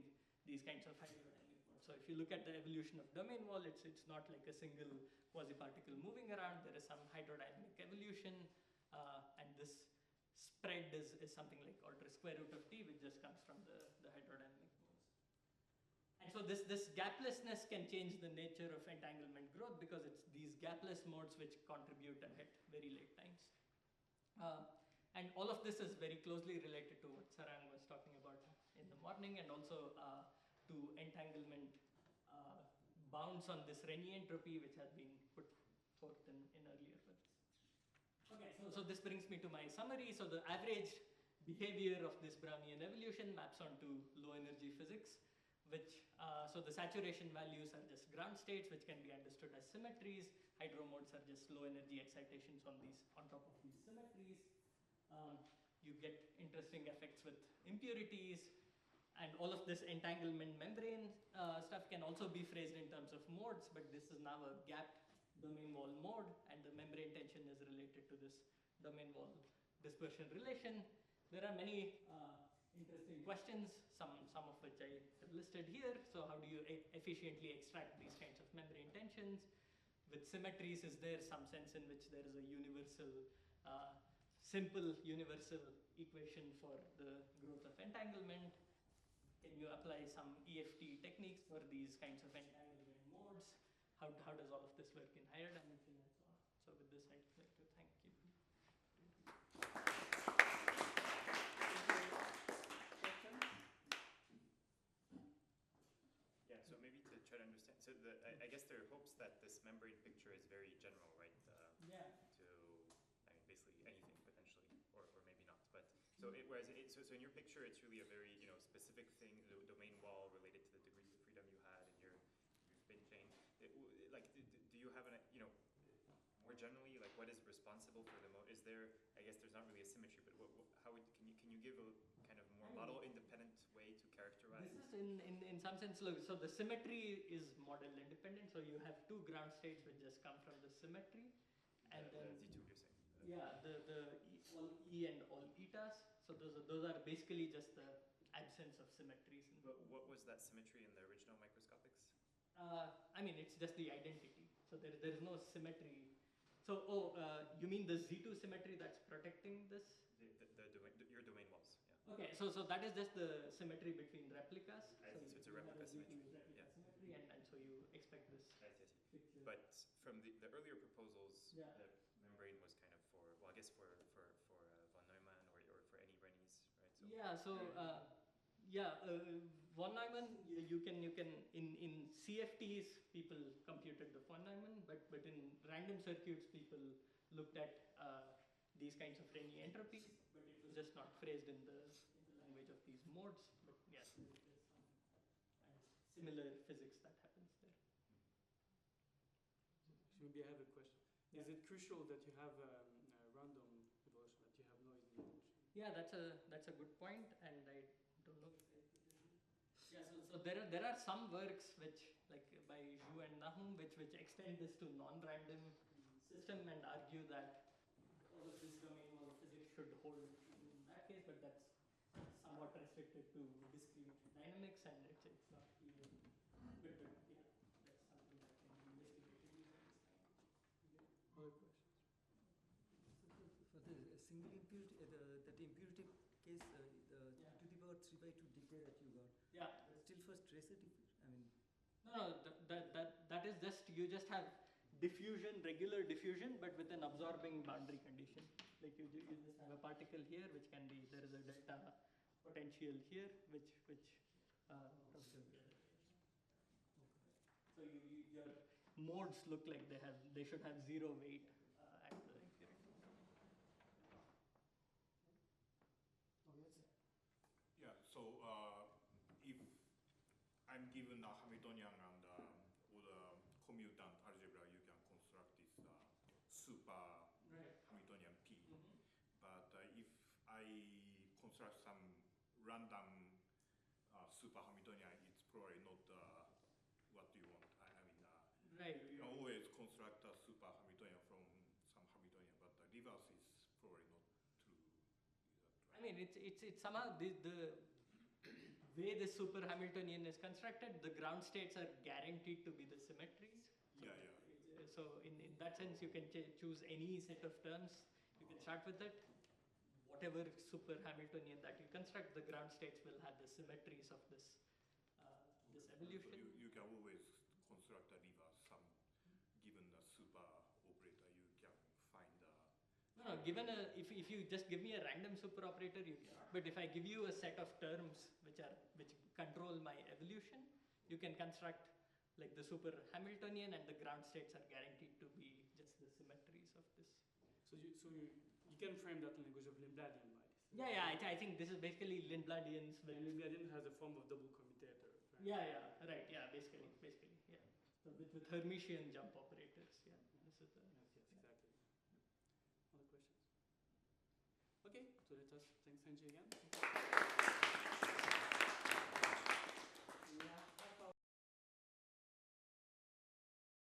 these kinds of hydrodynamic modes. So if you look at the evolution of domain wall, it's not like a single quasi-particle moving around. There is some hydrodynamic evolution, and this spread is something like order square root of t, which just comes from the hydrodynamic modes. And so this gaplessness can change the nature of entanglement growth because it's these gapless modes which contribute at very late times. And all of this is very closely related to what Sarang was talking about in the morning, and also to entanglement bounds on this Renyi entropy, which has been put forth in earlier works. Okay, so this brings me to my summary. So the average behavior of this Brownian evolution maps onto low energy physics, which, so the saturation values are just ground states, which can be understood as symmetries. Hydromodes are just low energy excitations on top of these symmetries. You get interesting effects with impurities, and all of this entanglement membrane stuff can also be phrased in terms of modes, but this is now a gapped domain wall mode, and the membrane tension is related to this domain wall dispersion relation. There are many interesting questions, some of which I have listed here. So how do you efficiently extract these kinds of membrane tensions? With symmetries, is there some sense in which there is a universal, simple universal equation for the growth of entanglement? Can you apply some EFT techniques for these kinds of entanglement modes? How does all of this work in higher dimension and so on? So with this, I'd like to thank you. Yeah, so maybe to try to understand, so I guess there are hopes that this membrane picture is very general, right? Yeah. To, I mean, basically anything potentially, or maybe not. But so so in your picture, it's really a very specific thing, the domain wall related to the degrees of freedom you had in your spin chain. Do you have more generally, like what is responsible for the mode? Is there? I guess there's not really a symmetry, but can you give a kind of more model independent way to characterize? This is in some sense, look, so the symmetry is model independent. So you have two ground states which just come from the symmetry, and then Z2 you're saying. Yeah, all E and all etas. So those are basically just the absence of symmetries. But what was that symmetry in the original microscopics? I mean, it's just the identity. So there is no symmetry. So you mean the Z2 symmetry that's protecting this? Your domain walls. Yeah. Okay, so that is just the symmetry between replicas. I see, so it's a replica symmetry. Replica symmetry, and so you expect this. I see. But from the earlier proposals, Yeah. the membrane was kind of for, well, I guess for von Neumann or for any Rennies, right? So Yeah. So von Neumann, you can in CFTs people computed the von Neumann, but in random circuits people looked at these kinds of Renyi entropies, but it was just not phrased in the language of these modes. But yes, there's some similar physics that happens there. Maybe I have a question. Yeah. Is it crucial that you have a random evolution, that you have noise in the evolution? Yeah, that's a good point, and I don't know. Yeah, so there are some works which, like by Zhu and Nahum, which extend this to non-random system and argue that all of this domain wall physics should hold in that case, but that's somewhat restricted to discrete dynamics, and it's not clear. But yeah, that's something that can be investigated using this kind of. Other questions? For the single impurity, that impurity case, Yeah. to the power 3/2 decay that you got. Yeah. Still for tracer diffusion. I mean. No, that is just, you just have diffusion, regular diffusion, but with an absorbing boundary condition. Like you just have a particle here, which can be, there is a delta potential here, which so your modes look like they should have zero weight at the impurity. Yeah, so if I'm given a Hamiltonian and with a commutant algebra, you can construct this super Hamiltonian P. But if I construct some random super Hamiltonian, it's probably not what you want. I mean, right, I mean, it's somehow the way the super Hamiltonian is constructed, the ground states are guaranteed to be the symmetries. Yeah. So in that sense, you can choose any set of terms. You can start with it. Whatever super Hamiltonian that you construct, the ground states will have the symmetries of this evolution. So you can always construct a reverse sum. Given the super operator, you can find a... No, given if you just give me a random super operator, you cannot. But if I give you a set of terms which control my evolution, you can construct like the super Hamiltonian, and the ground states are guaranteed to be just the symmetries of this. So you can frame that in language of Lindbladian, right? Yeah. I think this is basically Lindbladian's. And Lindbladian has a form of double commutator. Right? Yeah, right. Yeah, basically, yeah. So with Hermitian jump operators, yeah. This is the. Yes, exactly. Other questions? Okay, so let us thank Sanjay again.